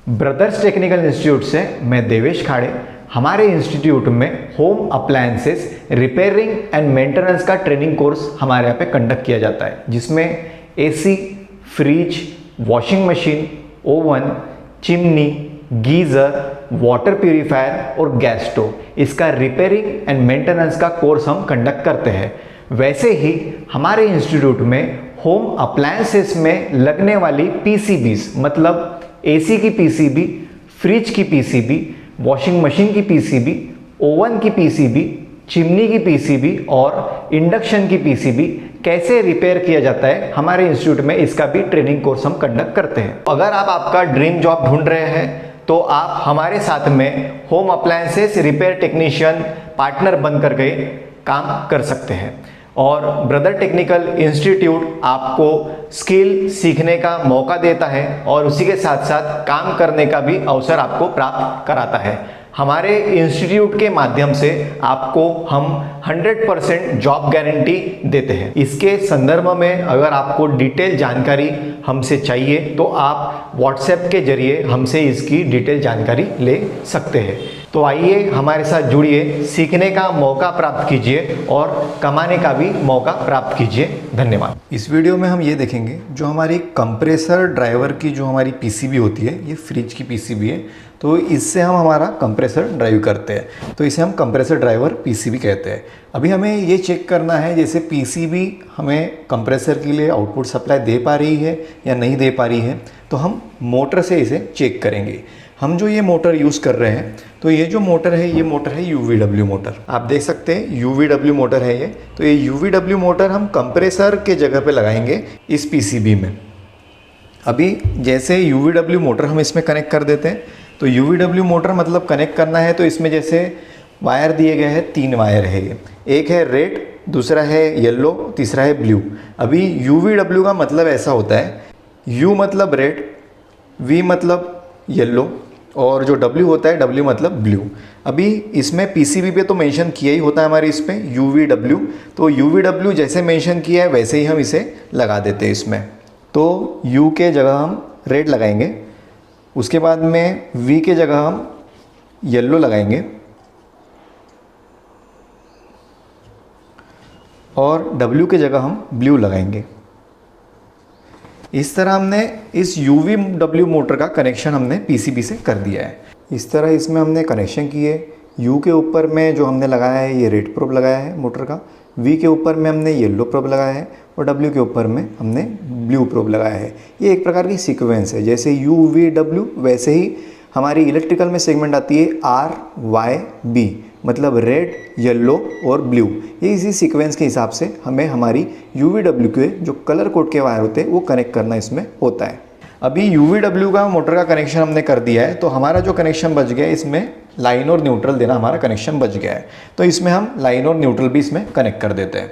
Brothers technical institute से मैं देवेश खाड़े। हमारे इंस्टीट्यूट में home appliances repairing and maintenance का ट्रेनिंग कोर्स हमारे यहाँ पे कंडक्ट किया जाता है, जिसमें AC, fridge, washing machine, oven, chimney, geyser, water purifier और गैस स्टोव, इसका रिपेयरिंग एंड मेंटेनेंस का कोर्स हम कंडक्ट करते हैं। वैसे ही हमारे इंस्टीट्यूट में होम अप्लायंसेस में लगने वाली पीसीबीज, मतलब एसी की पीसीबी, फ्रिज की पीसीबी, वॉशिंग मशीन की पीसीबी, ओवन की पीसीबी, चिमनी की पीसीबी और इंडक्शन की पीसीबी कैसे रिपेयर किया जाता है, हमारे इंस्टीट्यूट में इसका भी ट्रेनिंग कोर्स हम कंडक्ट करते हैं। अगर आप आपका ड्रीम जॉब ढूंढ रहे हैं तो आप हमारे साथ में home appliances repair technician partner बन करके काम कर सकते हैं। और ब्रदर टेक्निकल इंस्टीट्यूट आपको स्किल सीखने का मौका देता है और उसी के साथ साथ काम करने का भी अवसर आपको प्राप्त कराता है। हमारे इंस्टीट्यूट के माध्यम से आपको हम 100% जॉब गारंटी देते हैं। इसके संदर्भ में अगर आपको डिटेल जानकारी हमसे चाहिए तो आप व्हाट्सएप के जरिए हमसे इसकी डिटेल जानकारी ले सकते हैं। तो आइए हमारे साथ जुड़िए, सीखने का मौका प्राप्त कीजिए और कमाने का भी मौका प्राप्त कीजिए। धन्यवाद। इस वीडियो में हम ये देखेंगे जो हमारी कंप्रेसर ड्राइवर की जो हमारी पीसीबी होती है, ये फ्रिज की पीसीबी है, तो इससे हम हमारा कंप्रेसर ड्राइव करते हैं, तो इसे हम कंप्रेसर ड्राइवर पीसीबी कहते हैं। अभी हमें ये चेक करना है जैसे पीसीबी हमें कंप्रेसर के लिए आउटपुट सप्लाई दे पा रही है या नहीं दे पा रही है, तो हम मोटर से इसे चेक करेंगे। हम जो ये मोटर यूज़ कर रहे हैं, तो ये जो मोटर है ये मोटर है यूवीडब्ल्यू मोटर। आप देख सकते हैं यूवीडब्ल्यू मोटर है ये। तो ये यूवीडब्ल्यू मोटर हम कंप्रेसर के जगह पे लगाएंगे इस पीसीबी में। अभी जैसे यूवीडब्ल्यू मोटर हम इसमें कनेक्ट कर देते हैं, तो यूवीडब्ल्यू मोटर मतलब कनेक्ट करना है तो इसमें जैसे वायर दिए गए हैं, 3 वायर है ये, एक है रेड, दूसरा है येलो, तीसरा है ब्लू। अभी यूवीडब्ल्यू का मतलब ऐसा होता है, यू मतलब रेड, वी मतलब येलो और जो W होता है W मतलब ब्लू। अभी इसमें पीसीबी पे तो मेंशन किया ही होता है हमारे इस पे UVW, तो UVW जैसे मेंशन किया है वैसे ही हम इसे लगा देते हैं इसमें। तो U के जगह हम रेड लगाएंगे, उसके बाद में V के जगह हम येलो लगाएंगे और W के जगह हम ब्लू लगाएंगे। इस तरह हमने इस UVW मोटर का कनेक्शन हमने पीसीबी से कर दिया है। इस तरह इसमें हमने कनेक्शन किए। U के ऊपर में जो हमने लगाया है ये रेड प्रोब लगाया है मोटर का, V के ऊपर में हमने येलो प्रोब लगाया है और W के ऊपर में हमने ब्लू प्रोब लगाया है। ये एक प्रकार की सीक्वेंस है, जैसे UVW वैसे ही हमारी इलेक्ट्रिकल में सेगमेंट आती है RYB, मतलब रेड, येलो और ब्लू। ये इसी सीक्वेंस के हिसाब से हमें हमारी UVW के जो कलर कोड के वायर होते हैं वो कनेक्ट करना इसमें होता है। अभी UVW का मोटर का कनेक्शन हमने कर दिया है, तो हमारा जो कनेक्शन बच गया है इसमें लाइन और न्यूट्रल देना हमारा कनेक्शन बच गया है, तो इसमें हम लाइन और न्यूट्रल भी इसमें कनेक्ट कर देते हैं।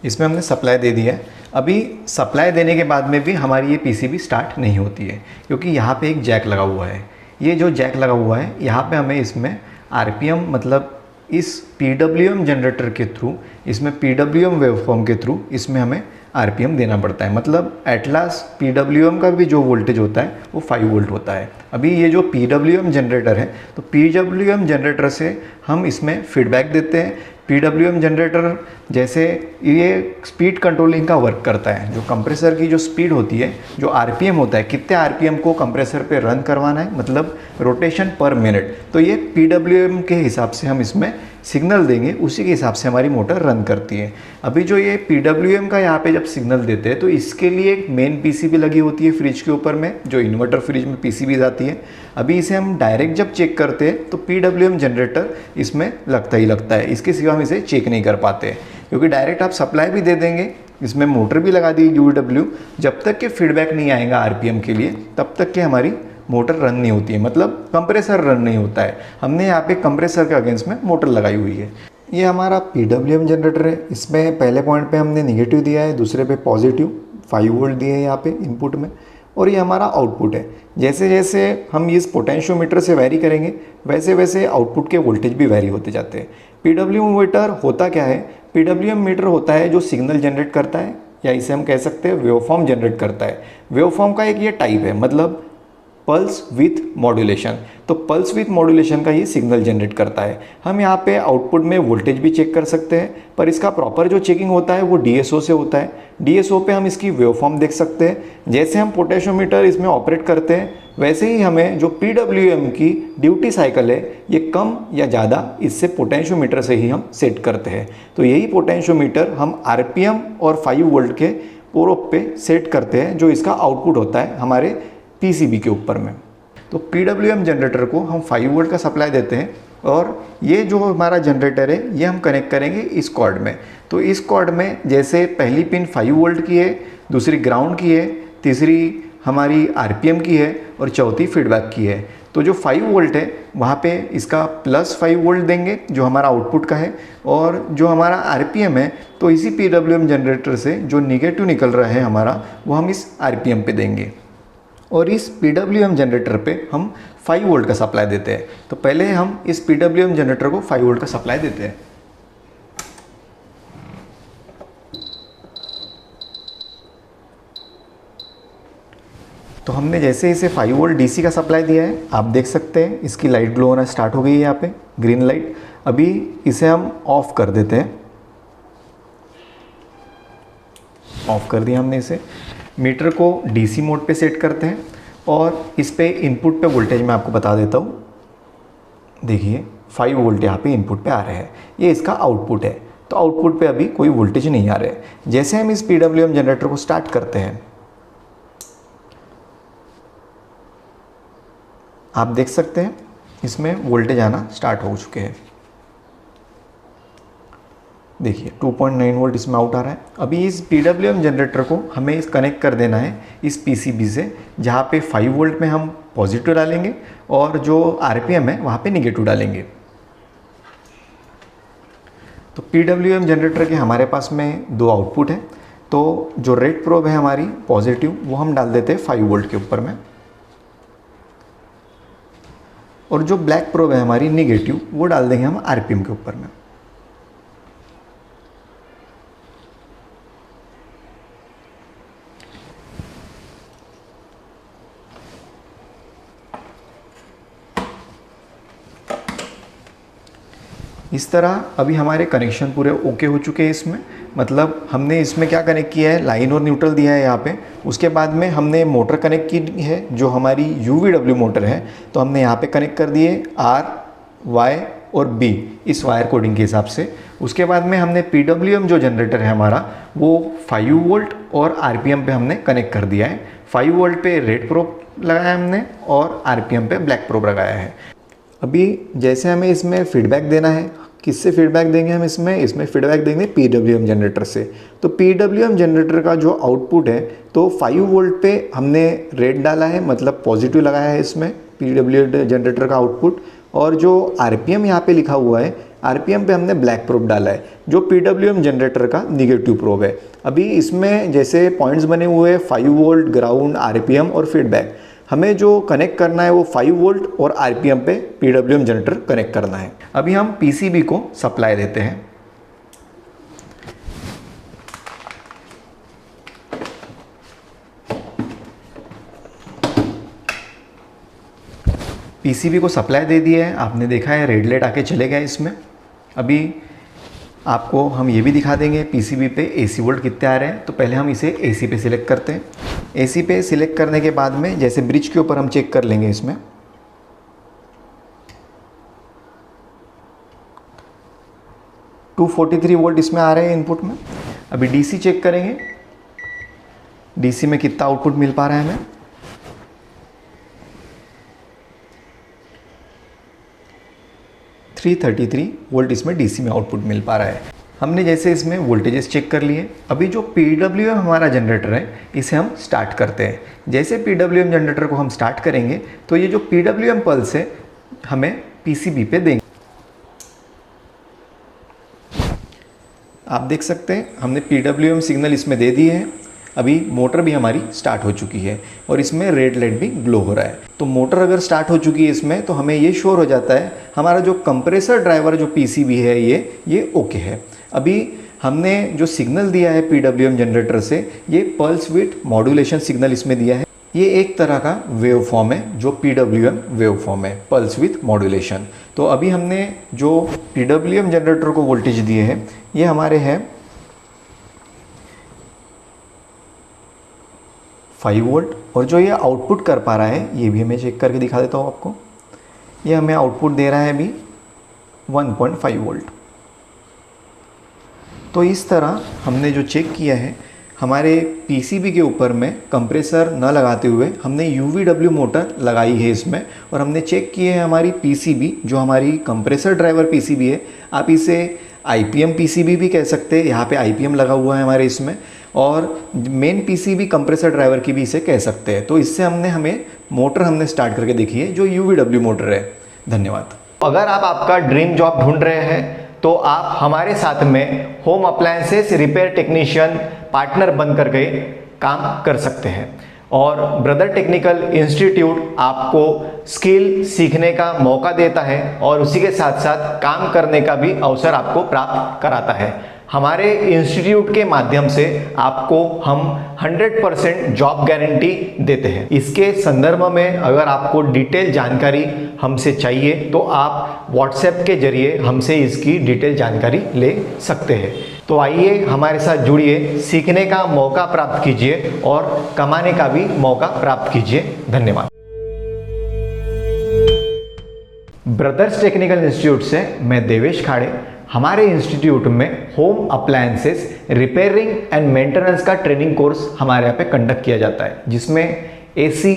इसमें हमने सप्लाई दे दिया है। अभी सप्लाई देने के बाद में भी हमारी ये पीसीबी स्टार्ट नहीं होती है, क्योंकि यहाँ पे एक जैक लगा हुआ है। ये जो जैक लगा हुआ है यहाँ पे हमें इसमें आरपीएम, मतलब इस पीडब्ल्यूएम जनरेटर के थ्रू, इसमें पीडब्ल्यूएम वेवफॉर्म के थ्रू इसमें हमें आरपीएम देना पड़ता है। मतलब एट लास्ट पीडब्ल्यूएम का भी जो वोल्टेज होता है वो 5 वोल्ट होता है। अभी ये जो पीडब्ल्यूएम जनरेटर है, तो पीडब्ल्यूएम जनरेटर से हम इसमें फीडबैक देते हैं। पीडब्ल्यूएम जनरेटर जैसे ये स्पीड कंट्रोलिंग का वर्क करता है, जो कंप्रेसर की जो स्पीड होती है, जो आरपीएम होता है, कितने आरपीएम को कंप्रेसर पे रन करवाना है, मतलब रोटेशन पर मिनट, तो ये पीडब्ल्यूएम के हिसाब से हम इसमें सिग्नल देंगे, उसी के हिसाब से हमारी मोटर रन करती है। अभी जो ये पीडब्ल्यूएम का यहाँ पे जब सिग्नल देते हैं तो इसके लिए एक मेन पीसीबी लगी होती है फ्रिज के ऊपर में, जो इन्वर्टर फ्रिज में पीसीबी आती है। अभी इसे हम डायरेक्ट जब चेक करते हैं तो पीडब्ल्यूएम जनरेटर इसमें लगता ही लगता है, इसके सिवा हम इसे चेक नहीं कर पाते, क्योंकि डायरेक्ट आप सप्लाई भी दे देंगे, इसमें मोटर भी लगा दी UVW, जब तक कि फीडबैक नहीं आएगा आरपीएम के लिए तब तक कि हमारी मोटर रन नहीं होती है, मतलब कंप्रेसर रन नहीं होता है। हमने यहाँ पे कंप्रेसर के अगेंस्ट में मोटर लगाई हुई है। ये हमारा पीडब्ल्यूएम जनरेटर है, इसमें पहले पॉइंट पे हमने निगेटिव दिया है, दूसरे पे पॉजिटिव 5 वोल्ट दिए हैं यहाँ पे इनपुट में, और ये हमारा आउटपुट है। जैसे जैसे हम इस पोटेंशियोमीटर से वैरी करेंगे वैसे वैसे आउटपुट के वोल्टेज भी वैरी होते जाते हैं। पीडब्ल्यूएम मीटर होता क्या है? पीडब्ल्यूएम मीटर होता है जो सिग्नल जनरेट करता है, या इसे हम कह सकते हैं वेवफॉर्म जनरेट करता है। वेवफॉर्म का एक ये टाइप है, मतलब पल्स विथ मॉड्यूलेशन। तो पल्स विथ मॉड्यूलेशन का ये सिग्नल जनरेट करता है। हम यहाँ पे आउटपुट में वोल्टेज भी चेक कर सकते हैं, पर इसका प्रॉपर जो चेकिंग होता है वो डीएसओ से होता है। डीएसओ पे हम इसकी वेवफॉर्म देख सकते हैं। जैसे हम पोटेंशियोमीटर इसमें ऑपरेट करते हैं वैसे ही हमें जो पीडब्ल्यूएम की ड्यूटी साइकिल है ये कम या ज़्यादा इससे पोटेंशियोमीटर से ही हम सेट करते हैं। तो यही पोटेंशियोमीटर हम आरपीएम और 5 वोल्ट के प्रोब पे सेट करते हैं, जो इसका आउटपुट होता है हमारे पीसीबी के ऊपर में। तो पीडब्ल्यूएम जनरेटर को हम 5 वोल्ट का सप्लाई देते हैं और ये जो हमारा जनरेटर है ये हम कनेक्ट करेंगे इस कॉर्ड में। तो इस कॉर्ड में जैसे पहली पिन 5 वोल्ट की है, दूसरी ग्राउंड की है, तीसरी हमारी आरपीएम की है और चौथी फीडबैक की है। तो जो 5 वोल्ट है वहाँ पे इसका +5 वोल्ट देंगे जो हमारा आउटपुट का है, और जो हमारा आरपीएम है तो इसी पीडब्ल्यूएम जनरेटर से जो निगेटिव निकल रहा है हमारा वो हम इस आरपीएम पे देंगे। और इस पीडब्ल्यूएम जनरेटर पे हम 5 वोल्ट का सप्लाई देते हैं। तो पहले हम इस पीडब्ल्यूएम जनरेटर को 5 वोल्ट का सप्लाई देते हैं। तो हमने जैसे इसे 5 वोल्ट डीसी का सप्लाई दिया है, आप देख सकते हैं इसकी लाइट ग्लो होना स्टार्ट हो गई है यहाँ पे ग्रीन लाइट। अभी इसे हम ऑफ कर देते हैं। ऑफ कर दिया हमने इसे। मीटर को डीसी मोड पे सेट करते हैं और इस पे इनपुट पे वोल्टेज मैं आपको बता देता हूँ। देखिए 5 वोल्ट यहाँ पे इनपुट पे आ रहे हैं, ये इसका आउटपुट है। तो आउटपुट पे अभी कोई वोल्टेज नहीं आ रहे। जैसे हम इस पीडब्ल्यूएम जनरेटर को स्टार्ट करते हैं आप देख सकते हैं इसमें वोल्टेज आना स्टार्ट हो चुके हैं। देखिए 2.9 वोल्ट इसमें आउट आ रहा है। अभी इस पीडब्ल्यूएम जनरेटर को हमें इस कनेक्ट कर देना है इस पीसीबी से, जहाँ पे 5 वोल्ट में हम पॉजिटिव डालेंगे और जो आरपीएम है वहाँ पे निगेटिव डालेंगे। तो पीडब्ल्यूएम जनरेटर के हमारे पास में 2 आउटपुट है। तो जो रेड प्रोब है हमारी पॉजिटिव वो हम डाल देते हैं 5 वोल्ट के ऊपर में, और जो ब्लैक प्रोब है हमारी निगेटिव वो डाल देंगे हम आरपीएम के ऊपर में। इस तरह अभी हमारे कनेक्शन पूरे ओके हो चुके हैं इसमें। मतलब हमने इसमें क्या कनेक्ट किया है, लाइन और न्यूट्रल दिया है यहाँ पे। उसके बाद में हमने मोटर कनेक्ट की है जो हमारी यूवीडब्ल्यू मोटर है, तो हमने यहाँ पे कनेक्ट कर दिए आर, वाई और बी इस वायर कोडिंग के हिसाब से। उसके बाद में हमने पीडब्ल्यूएम जो जनरेटर है हमारा वो 5 वोल्ट और आरपीएम पे हमने कनेक्ट कर दिया है। 5 वोल्ट पे रेड प्रोब लगाया हमने और आरपीएम पे ब्लैक प्रोब लगाया है। अभी जैसे हमें इसमें फीडबैक देना है, किससे फीडबैक देंगे हम इसमें फीडबैक देंगे पीडब्ल्यूएम जनरेटर से। तो पीडब्ल्यूएम जनरेटर का जो आउटपुट है तो 5 वोल्ट पे हमने रेड डाला है, मतलब पॉजिटिव लगाया है इसमें पीडब्ल्यूएम जनरेटर का आउटपुट, और जो आरपीएम यहाँ पे लिखा हुआ है आरपीएम पे हमने ब्लैक प्रोब डाला है जो पीडब्ल्यूएम जनरेटर का निगेटिव प्रोब है। अभी इसमें जैसे पॉइंट्स बने हुए हैं 5 वोल्ट, ग्राउंड, आरपीएम और फीडबैक। हमें जो कनेक्ट करना है वो 5 वोल्ट और आरपीएम पे पीडब्ल्यूएम जनरेटर कनेक्ट करना है। अभी हम पीसीबी को सप्लाई देते हैं। पीसीबी को सप्लाई दे दिया है, आपने देखा है रेड लाइट आके चले गया इसमें। अभी आपको हम ये भी दिखा देंगे पीसीबी पे एसी वोल्ट कितने आ रहे हैं। तो पहले हम इसे एसी पे सिलेक्ट करते हैं। एसी पे सिलेक्ट करने के बाद में जैसे ब्रिज के ऊपर हम चेक कर लेंगे इसमें 243 वोल्ट इसमें आ रहे हैं इनपुट में। अभी डीसी चेक करेंगे, डीसी में कितना आउटपुट मिल पा रहा है हमें। $333 वोल्ट इसमें डीसी में आउटपुट मिल पा रहा है। हमने जैसे इसमें वोल्टेजेस चेक कर लिए। अभी जो पीडब्ल्यूएम हमारा जनरेटर है इसे हम स्टार्ट करते हैं। जैसे पीडब्ल्यूएम जनरेटर को हम स्टार्ट करेंगे तो ये जो पीडब्ल्यूएम पल्स है हमें पीसीबी पे देंगे। आप देख सकते हैं हमने पीडब्ल्यूएम सिग्नल इसमें दे दिए हैं। अभी मोटर भी हमारी स्टार्ट हो चुकी है और इसमें रेड लाइट भी ग्लो हो रहा है। तो मोटर अगर स्टार्ट हो चुकी है इसमें, तो हमें ये श्योर हो जाता है हमारा जो कंप्रेसर ड्राइवर जो पीसीबी है ये ओके है। अभी हमने जो सिग्नल दिया है PWM जनरेटर से, ये पल्स विड्थ मॉड्यूलेशन सिग्नल इसमें दिया है। ये एक तरह का वेव फॉर्म है जो PWM वेव फॉर्म है, पल्स विथ मॉड्यूलेशन। तो अभी हमने जो PWM जनरेटर को वोल्टेज दिए हैं ये हमारे हैं 5 वोल्ट, और जो ये आउटपुट कर पा रहा है ये भी मैं चेक करके दिखा देता हूँ आपको। ये हमें आउटपुट दे रहा है अभी 1.5 वोल्ट। तो इस तरह हमने जो चेक किया है, हमारे पीसीबी के ऊपर में कंप्रेसर न लगाते हुए हमने UVW मोटर लगाई है इसमें, और हमने चेक किए है हमारी पीसीबी जो हमारी कंप्रेसर ड्राइवर पीसीबी है, आप इसे IPM पीसीबी भी कह सकते हैं, यहाँ पे IPM लगा हुआ है हमारे इसमें, और मेन पीसीबी कंप्रेसर ड्राइवर की भी इसे कह सकते हैं। तो इससे हमें मोटर हमने स्टार्ट करके देखी है जो UVW मोटर है। धन्यवाद। अगर आप आपका ड्रीम जॉब ढूंढ रहे हैं तो आप हमारे साथ में home appliances repair technician partner बनकर के काम कर सकते हैं, और ब्रदर टेक्निकल इंस्टीट्यूट आपको स्किल सीखने का मौका देता है और उसी के साथ साथ काम करने का भी अवसर आपको प्राप्त कराता है। हमारे इंस्टीट्यूट के माध्यम से आपको हम 100% जॉब गारंटी देते हैं। इसके संदर्भ में अगर आपको डिटेल जानकारी हमसे चाहिए तो आप व्हाट्सएप के जरिए हमसे इसकी डिटेल जानकारी ले सकते हैं। तो आइए हमारे साथ जुड़िए, सीखने का मौका प्राप्त कीजिए और कमाने का भी मौका प्राप्त कीजिए। धन्यवाद। ब्रदर्स टेक्निकल इंस्टीट्यूट से मैं देवेश खाड़े। हमारे इंस्टीट्यूट में home appliances repairing and maintenance का ट्रेनिंग कोर्स हमारे यहाँ पे कंडक्ट किया जाता है, जिसमें AC,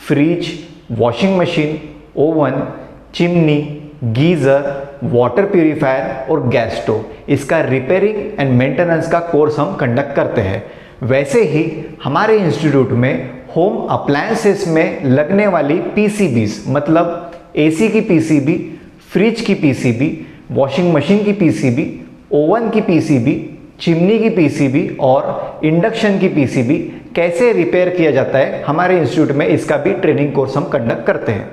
fridge, washing machine, oven, chimney, geyser, water purifier और गैस स्टोव, इसका रिपेयरिंग एंड मेंटेनेंस का कोर्स हम कंडक्ट करते हैं। वैसे ही हमारे इंस्टीट्यूट में होम अप्लायंसेस में लगने वाली PCBs, मतलब AC की PCB, फ्रिज की PCB, वॉशिंग मशीन की PCB, ओवन की PCB, चिमनी की PCB और इंडक्शन की PCB कैसे रिपेयर किया जाता है, हमारे इंस्टीट्यूट में इसका भी ट्रेनिंग कोर्स हम कंडक्ट करते हैं।